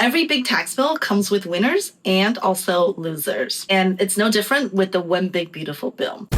Every big tax bill comes with winners and also losers. And it's no different with the One Big Beautiful Bill.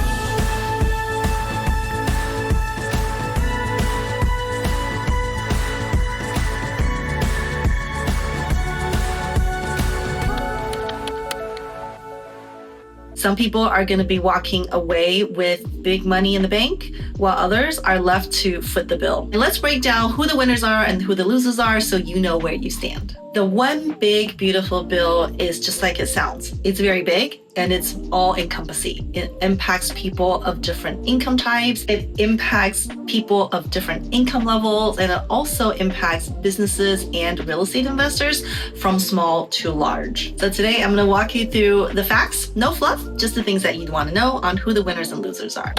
Some people are going to be walking away with big money in the bank, while others are left to foot the bill. And let's break down who the winners are and who the losers are so you know where you stand. The One Big Beautiful Bill is just like it sounds. It's very big and it's all encompassing. It impacts people of different income types. It impacts people of different income levels, and it also impacts businesses and real estate investors from small to large. So today I'm going to walk you through the facts, no fluff, just the things that you'd want to know on who the winners and losers are.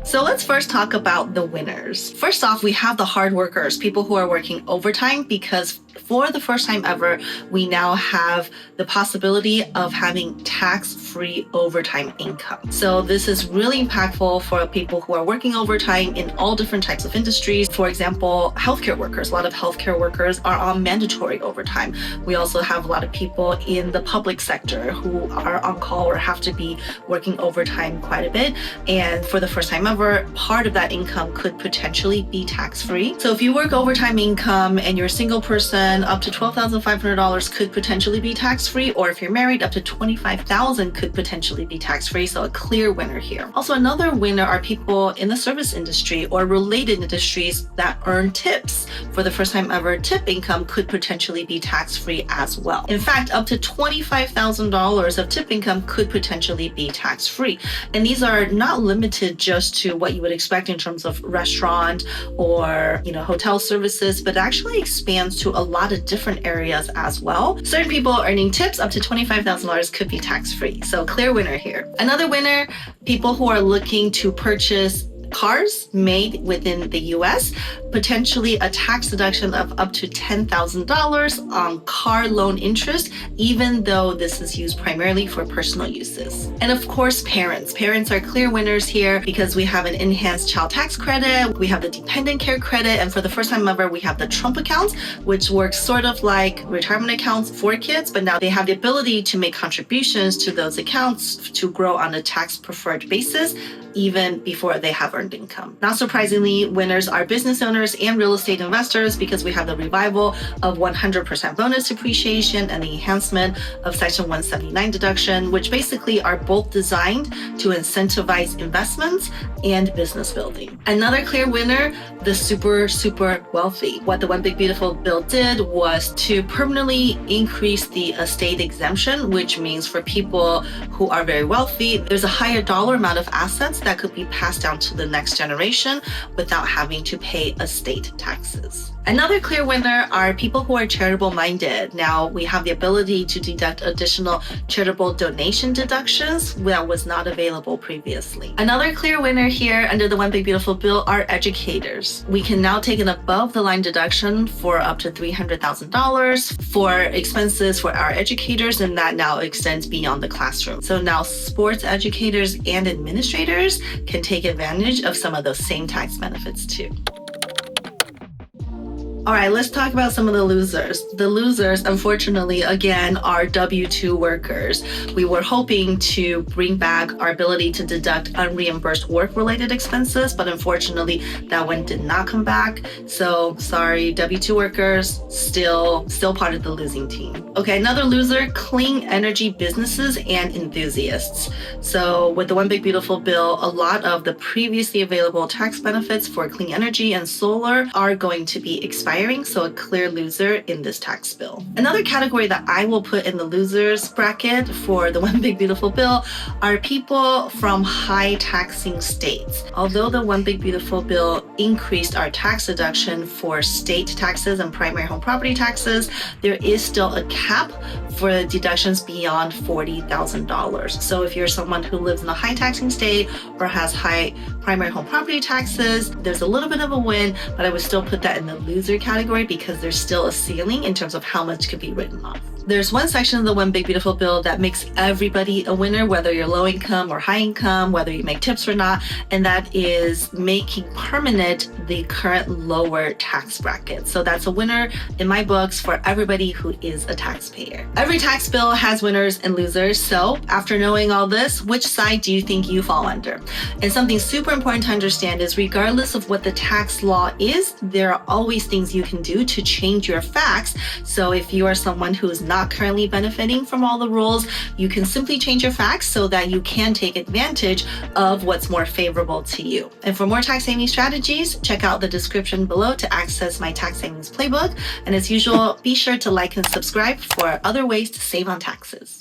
So let's first talk about the winners. First off, we have the hard workers, people who are working overtime, because for the first time ever, we now have the possibility of having tax-free overtime income. So this is really impactful for people who are working overtime in all different types of industries. For example, healthcare workers. A lot of healthcare workers are on mandatory overtime. We also have a lot of people in the public sector who are on call or have to be working overtime quite a bit. And for the first time ever, part of that income could potentially be tax-free. So if you work overtime income and you're a single person, up to $12,500 could potentially be tax-free, or if you're married, up to $25,000 could potentially be tax-free. So a clear winner here. Also, another winner are people in the service industry or related industries that earn tips. For the first time ever, tip income could potentially be tax-free as well. In fact, up to $25,000 of tip income could potentially be tax-free. And these are not limited just to what you would expect in terms of restaurant or, hotel services, but actually expands to a lot of different areas as well. Certain people earning tips up to $25,000 could be tax-free. So clear winner here. Another winner, people who are looking to purchase cars made within the US, potentially a tax deduction of up to $10,000 on car loan interest, even though this is used primarily for personal uses. And of course, parents. Parents are clear winners here because we have an enhanced child tax credit, we have the dependent care credit, and for the first time ever, we have the Trump accounts, which works sort of like retirement accounts for kids, but now they have the ability to make contributions to those accounts to grow on a tax-preferred basis, even before they have earned income. Not surprisingly, winners are business owners and real estate investors because we have the revival of 100% bonus depreciation and the enhancement of Section 179 deduction, which basically are both designed to incentivize investments and business building. Another clear winner, the super wealthy. What the One Big Beautiful Bill did was to permanently increase the estate exemption, which means for people who are very wealthy, there's a higher dollar amount of assets that could be passed down to the next generation without having to pay estate taxes. Another clear winner are people who are charitable minded. Now we have the ability to deduct additional charitable donation deductions that was not available previously. Another clear winner here under the One Big Beautiful Bill are educators. We can now take an above the line deduction for up to $300,000 for expenses for our educators, and that now extends beyond the classroom. So now sports educators and administrators can take advantage of some of those same tax benefits too. All right, let's talk about some of the losers. The losers, unfortunately, again, are W-2 workers. We were hoping to bring back our ability to deduct unreimbursed work-related expenses, but unfortunately, that one did not come back. So sorry, W-2 workers, still part of the losing team. Okay, another loser, clean energy businesses and enthusiasts. So with the One Big Beautiful Bill, a lot of the previously available tax benefits for clean energy and solar are going to be expired. So a clear loser in this tax bill. Another category that I will put in the losers bracket for the One Big Beautiful Bill are people from high taxing states. Although the One Big Beautiful Bill increased our tax deduction for state taxes and primary home property taxes, there is still a cap for deductions beyond $40,000. So if you're someone who lives in a high taxing state or has high primary home property taxes, there's a little bit of a win, but I would still put that in the loser category because there's still a ceiling in terms of how much could be written off. There's one section of the One Big Beautiful Bill that makes everybody a winner, whether you're low income or high income, whether you make tips or not, and that is making permanent the current lower tax bracket. So that's a winner in my books for everybody who is a taxpayer. Every tax bill has winners and losers. So after knowing all this, which side do you think you fall under? And something super important to understand is regardless of what the tax law is, there are always things you can do to change your facts. So if you are someone who is not currently benefiting from all the rules, you can simply change your facts so that you can take advantage of what's more favorable to you. And for more tax saving strategies, check out the description below to access my tax savings playbook. And as usual, be sure to like and subscribe for other ways to save on taxes.